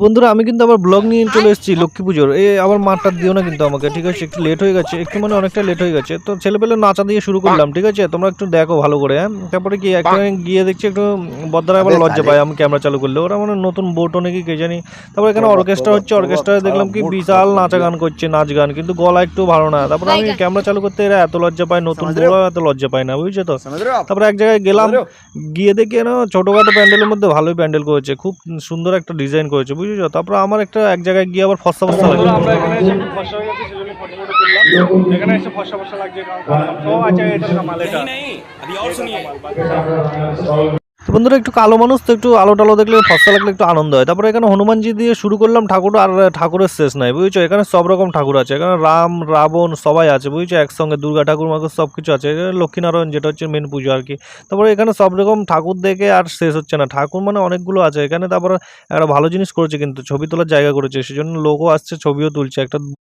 বন্ধুরা আমি কিন্তু আবার ব্লগ নিয়ে চলে এসেছি লক্ষ্মী পুজোর। আবার মাঠটা দিও না কিন্তু আমাকে, ঠিক আছে? একটু লেট হয়ে গেছে, একটু মানে অনেকটা লেট হয়ে গেছে। তো ছেলেপেলে নাচা দিয়ে শুরু করলাম, ঠিক আছে? তোমরা একটু দেখো ভালো করে, হ্যাঁ? তারপরে কি এখানে গিয়ে দেখছি একটু বদ্দারা আবার লজ্জা পায় আমি ক্যামেরা চালু করলে। ওরা মানে নতুন বোটো নাকি কে জানি। তারপরে এখানে অর্কেস্ট্রা হচ্ছে, অর্কেস্ট্রায় দেখলাম কি বিশাল নাচা গান করছে, নাচ গান, কিন্তু গলা একটু ভালো না। তারপরে আমি ক্যামেরা চালু করতে এরা এত লজ্জা পায়, নতুন বউরা এত লজ্জা পায় না, বুঝছো তো? তারপরে এক জায়গায় গেলাম, গিয়ে দেখি না ছোটখাটো প্যান্ডেলের মধ্যে ভালোই প্যান্ডেল করেছে, খুব সুন্দর একটা ডিজাইন করেছে, বুঝেছো? তারপর আমার একটা এক জায়গায় গিয়ে আবার ফর্সা ফর্সা লাগলো। আমরা এখানে এসে একটু ফর্সা হয়ে গেছে, সেজন্য ফটো ফটো তুললাম। এখানে এসে ফর্সা ফর্সা লাগছে, সব আছে এটার কামাল, এটা তো বন্ধুরা একটু কালো মানুষ তো, একটু আলো টালো দেখলে ফর্সা লাগলে একটু আনন্দ হয়। তারপরে এখানে হনুমানজি দিয়ে শুরু করলাম ঠাকুর, আর ঠাকুরের শেষ নাই, বুঝছো? এখানে সব রকম ঠাকুর আছে, এখানে রাম রাবণ সবাই আছে, বুঝছো? একসঙ্গে দুর্গা ঠাকুর মাকুর সব কিছু আছে। এখানে লক্ষ্মীনারায়ণ যেটা হচ্ছে মেন পুজো আর কি। তারপরে এখানে সব রকম ঠাকুর দেখে আর শেষ হচ্ছে না, ঠাকুর মানে অনেকগুলো আছে এখানে। তারপরে একটা ভালো জিনিস করেছে, কিন্তু ছবি তোলার জায়গা করেছে, সেজন্য লোকও আসছে, ছবিও তুলছে। একটা